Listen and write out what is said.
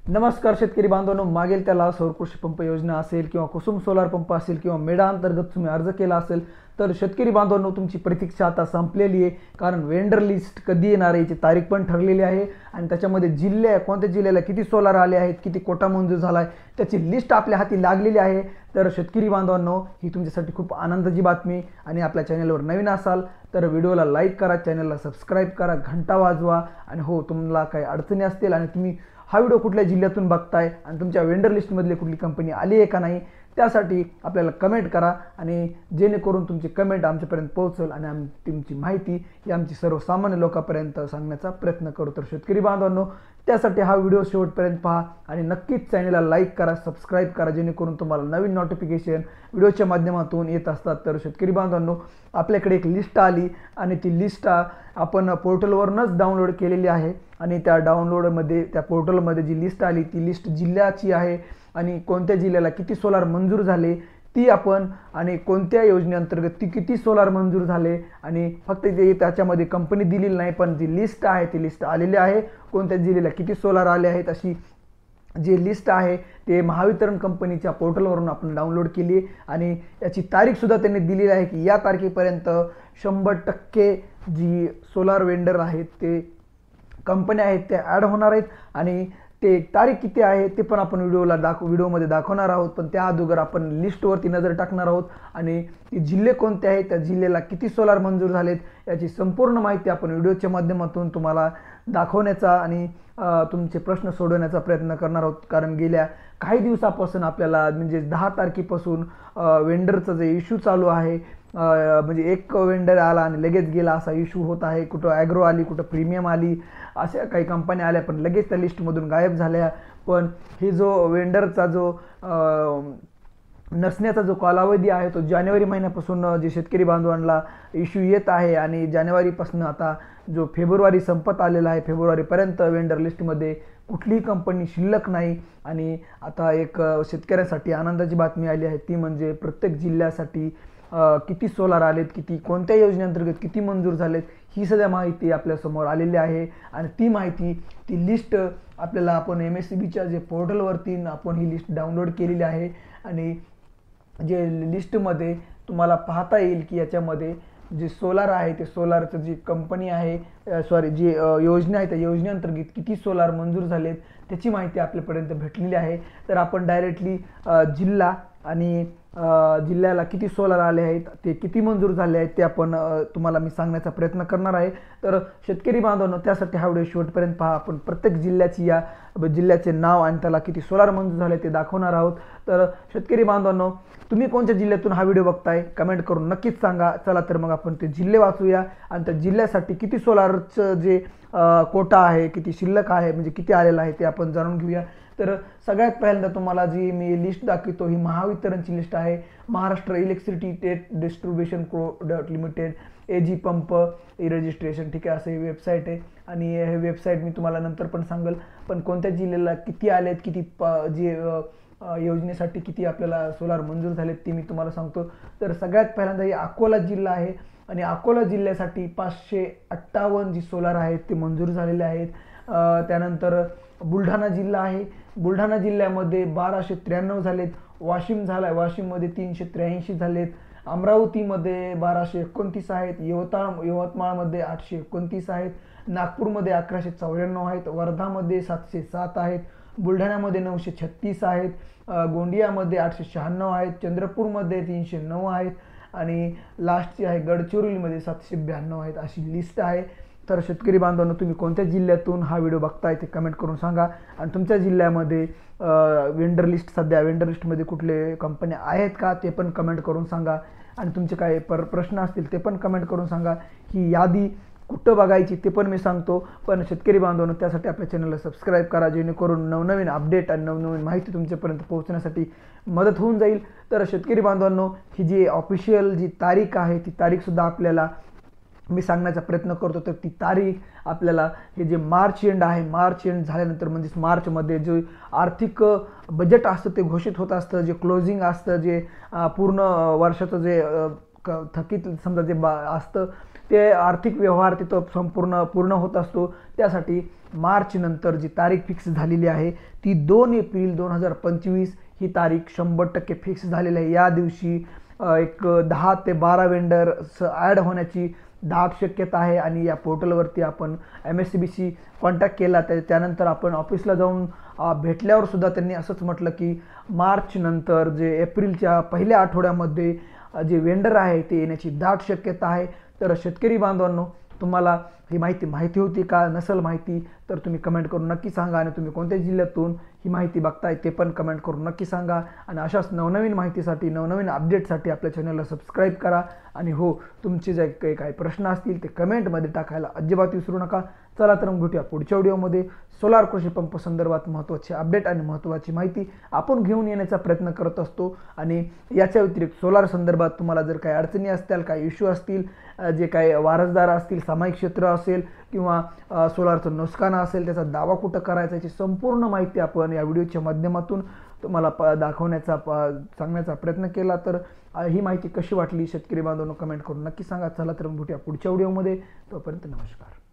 नमस्कार शेतकरी बांधवांनो, मागेल त्याला सौर कृषी पंप योजना असेल किंवा कुसुम सोलार पंप असेल किंवा मेडा अंतर्गत तुम्ही अर्ज केला असेल तर शेतकरी बांधवांनो तुमची प्रतीक्षा आता संपलेली आहे। कारण वेंडर लिस्ट कधी येणार आहे याची तारीख पण ठरलेली आहे आणि त्याच्यामध्ये जिल्हे कोणत्या जिल्ह्याला किती सोलार आले आहेत, किती कोटा मंजूर झाला आहे त्याची लिस्ट आपल्या हाती लागलेली आहे। तर शेतकरी बांधवांनो ही तुमच्यासाठी खूप आनंदाची बातमी आणि आपल्या चॅनलवर नवीन असाल तर व्हिडिओला लाईक करा, चॅनलला सबस्क्राईब करा, घंटा वाजवा आणि हो तुम्हाला काही अडचणी असतील आणि तुम्ही हा व्हिडिओ कुठल्या जिल्ह्यातून बघताय आणि तुमच्या वेंडर लिस्टमधली कुठली कंपनी आली आहे का नाही त्यासाठी आपल्याला कमेंट करा आणि जेणेकरून तुमची कमेंट आमच्यापर्यंत पोहोचेल आणि तुमची माहिती ही आमची सर्वसामान्य लोकांपर्यंत सांगण्याचा प्रयत्न करू। तर शेतकरी बांधवांनो त्यासाठी हा व्हिडिओ शेवटपर्यंत पहा आणि नक्कीच चॅनलला लाईक करा, सबस्क्राईब करा जेणेकरून तुम्हाला नवीन नोटिफिकेशन व्हिडिओच्या माध्यमातून येत असतात। तर शेतकरी बांधवांनो आपल्याकडे एक लिस्ट आली आणि ती लिस्ट आपण पोर्टलवरूनच डाउनलोड केलेली आहे आणि त्या पोर्टलमध्ये जी लिस्ट आली ती लिस्ट जिल्ह्याची आहे आणि कोणत्या जिल्ह्याला किती सोलार मंजूर झाले ती आपण आणि कोणत्या योजनेअंतर्गत ती किती सोलार मंजूर झाले आणि फक्त ते त्याच्यामध्ये कंपनी दिलेली नाही पण जी लिस्ट आहे ती लिस्ट आलेली आहे कोणत्या जिल्ह्याला किती सोलार आले आहेत अशी जी लिस्ट आहे ते महावितरण कंपनीच्या पोर्टलवरून आपण डाउनलोड केली आणि याची तारीख सुद्धा त्यांनी दिलेली आहे की या तारखेपर्यंत 100% जी सोलार वेंडर आहेत ते कंपन्या आहेत ते ॲड होणार आहेत आणि ते तारीख किती आहे ते पण आपण व्हिडिओमध्ये दाखवणार आहोत। पण त्या अगोदर आपण लिस्टवरती नजर टाकणार आहोत आणि ती जिल्हे कोणते आहेत, त्या जिल्ह्याला किती सोलार मंजूर झालेत याची संपूर्ण माहिती आपण व्हिडिओच्या माध्यमातून तुम्हाला दाखवण्याचा आणि तुमचे प्रश्न सोडवण्याचा प्रयत्न करणार आहोत। कारण गेल्या काही दिवसापासून आपल्याला म्हणजे 10 तारखेपासून वेंडरचा जे इश्यू चालू आहे म्हणजे एक वेंडर आला आणि लगेच गेला असा इश्यू होत आहे। कुठं ॲग्रो आली, कुठं प्रीमियम आली, अशा काही कंपन्या आल्या पण लगेच त्या लिस्टमधून गायब झाल्या। पण हे जो वेंडरचा जो नसण्याचा जो कालावधी आहे तो जानेवारी महिन्यापासून जे शेतकरी बांधवांना इश्यू येत आहे आणि जानेवारीपासून आता जो फेब्रुवारी संपत आलेला आहे, फेब्रुवारीपर्यंत वेंडर लिस्टमध्ये कुठलीही कंपनी शिल्लक नाही आणि आता एक शेतकऱ्यांसाठी आनंदाची बातमी आली आहे ती म्हणजे प्रत्येक जिल्ह्यासाठी किती सोलार आलेत, किती कोणत्या योजनेअंतर्गत किती मंजूर झालेत ही सगळी माहिती आपल्यासमोर आलेली आहे आणि ती माहिती ती लिस्ट आपल्याला आपण MSEBीच्या जे पोर्टलवरती आपण ही लिस्ट डाउनलोड केलेली आहे आणि जे लिस्टमध्ये तुम्हाला पाहता येईल की याच्यामध्ये जे सोलार आहे ते सोलारचं जी कंपनी आहे जी योजना आहे त्या योजनेअंतर्गत किती सोलार मंजूर झालेत त्याची माहिती आपल्यापर्यंत भेटलेली आहे। तर आपण डायरेक्टली जिल्हा आणि जिल्ह्याला किती सोलार आले आहेत, ते किती मंजूर झाले आहेत ते आपण तुम्हाला मी सांगण्याचा प्रयत्न करणार आहे। तर शेतकरी बांधवांनो त्यासाठी हा व्हिडिओ शेवटपर्यंत पहा। आपण प्रत्येक जिल्ह्याचे नाव आणि त्याला किती सोलार मंजूर झाले ते दाखवणार आहोत। तर शेतकरी बांधवांनो तुम्ही कोणत्या जिल्ह्यातून हा व्हिडिओ बघताय कमेंट करून नक्कीच सांगा। चला तर मग आपण ते जिल्हे वाचूया आणि त्या जिल्ह्यासाठी किती सोलारचं जे कोटा आहे, किती शिल्लक आहे म्हणजे किती आलेला आहे ते आपण जाणून घेऊया। तर सगळ्यात पहिल्यांदा तुम्हाला जी मी लिस्ट दाखवतो ही महावितरणची लिस्ट आहे। Maharashtra electricity distribution limited AG pump registration, ठीक आहे, असं ही वेबसाईट आहे आणि हे वेबसाईट मी तुम्हाला नंतर पण सांगेल। पण कोणत्या जिल्ह्याला किती आलेत, किती जे योजनेसाठी किती आपल्याला सोलार मंजूर झालेत ते मी तुम्हाला सांगतो। तर सगळ्यात पहिल्यांदा हे अकोला जिल्हा आहे आणि अकोला जिल्ह्यासाठी 558 जी सोलार आहेत ते मंजूर झालेले आहेत। त्यानंतर बुलढाणा जिल्हा आहे, बुलढाणा जिल्ह्यामध्ये 1293 झालेत। वाशिममध्ये 383 झालेत। अमरावतीमध्ये 1229 आहेत। यवतमाळमध्ये 829 आहेत। नागपूरमध्ये 1194 आहेत। वर्धामध्ये 707 आहेत। बुलढाण्यामध्ये 936 आहेत। गोंदियामध्ये 896 आहेत। चंद्रपूरमध्ये 309 आहेत आणि लास्टची आहे गडचिरोलीमध्ये 792 आहेत। अशी लिस्ट आहे। तर शेतकरी बांधवांनो तुम्ही कोणत्या जिल्ह्यातून हा व्हिडिओ बघताय ते कमेंट करून सांगा आणि तुमच्या जिल्ह्यामध्ये वेंडर लिस्टमध्ये कुठले कंपन्या आहेत का ते पण कमेंट करून सांगा आणि तुमचे काय प्रश्न असतील ते पण कमेंट करून सांगा। ही यादी कुठं बघायची ते पण मी सांगतो। पण शेतकरी बांधवांनो त्यासाठी आपल्या चॅनलला सबस्क्राईब करा जेणेकरून नवनवीन अपडेट आणि नवनवीन माहिती तुमच्यापर्यंत पोहोचण्यासाठी मदत होऊन जाईल। तर शेतकरी बांधवांनो ही जी ऑफिशियल जी तारीख आहे ती तारीखसुद्धा आपल्याला मी सांगण्याचा प्रयत्न करतो। तर ती तारीख आपल्याला हे जे मार्च एंड आहे, मार्च एंड झाल्यानंतर म्हणजे मार्चमध्ये जे आर्थिक बजेट असतं ते घोषित होत असतं, जे क्लोजिंग असतं, जे पूर्ण वर्षाचं जे थकीत समजा जे असतं ते आर्थिक व्यवहार तिथं पूर्ण होत असतो. त्यासाठी मार्च नंतर जी तारीख फिक्स झालेली आहे ती 2 एप्रिल 2025 ही तारीख 100% फिक्स झालेली आहे. या दिवशी एक 10 ते 12 वेंडर्स ॲड होण्याची दाट शक्यता आहे आणि या पोर्टलवरती आपण MSCBशी कॉन्टॅक्ट केला त्यानंतर आपण ऑफिसला जाऊन भेटल्यावर सुद्धा त्यांनी असंच म्हटलं की मार्च नंतर जे एप्रिलच्या पहिल्या आठवड्यामध्ये जे वेंडर आहे ते येण्याची दाट शक्यता आहे. तर शेतकरी बांधवांनो, तुम्हाला ही माहिती होती का? नसेल माहिती तर तुम्ही कमेंट करून नक्की सांगा आणि तुम्ही कोणत्या जिल्ह्यातून ही माहिती बघताय ते पण कमेंट करून नक्की सांगा. आणि अशाच नवनवीन माहितीसाठी नवनवीन अपडेटसाठी आपल्या चॅनलला सबस्क्राईब करा. आणि हो, तुमचे जे काही प्रश्न असतील ते कमेंटमध्ये टाकायला अजिबात विसरू नका. चला तर मग भेटूया पुढच्या व्हिडिओमध्ये. सोलार कृषी पंप संदर्भात महत्त्वाचे अपडेट आणि महत्त्वाची माहिती आपण घेऊन येण्याचा प्रयत्न करत असतो. आणि याच्या व्यतिरिक्त सोलार संदर्भात तुम्हाला जर काही अडचणी असतील, काही इश्यू असतील, जे काही वारसदार असतील, सामायिक क्षेत्र असेल किंवा सोलारचं नुकसान असेल, त्याचा दावा कुठं करायचा याची संपूर्ण माहिती आपण या व्हिडिओच्या माध्यमातून तुम्हाला सांगण्याचा प्रयत्न केला. तर ही माहिती कशी वाटली शेतकरी बांधवांनो कमेंट करून नक्की सांगा. चला तर भेटूया पुढच्या व्हिडिओमध्ये. तोपर्यंत नमस्कार.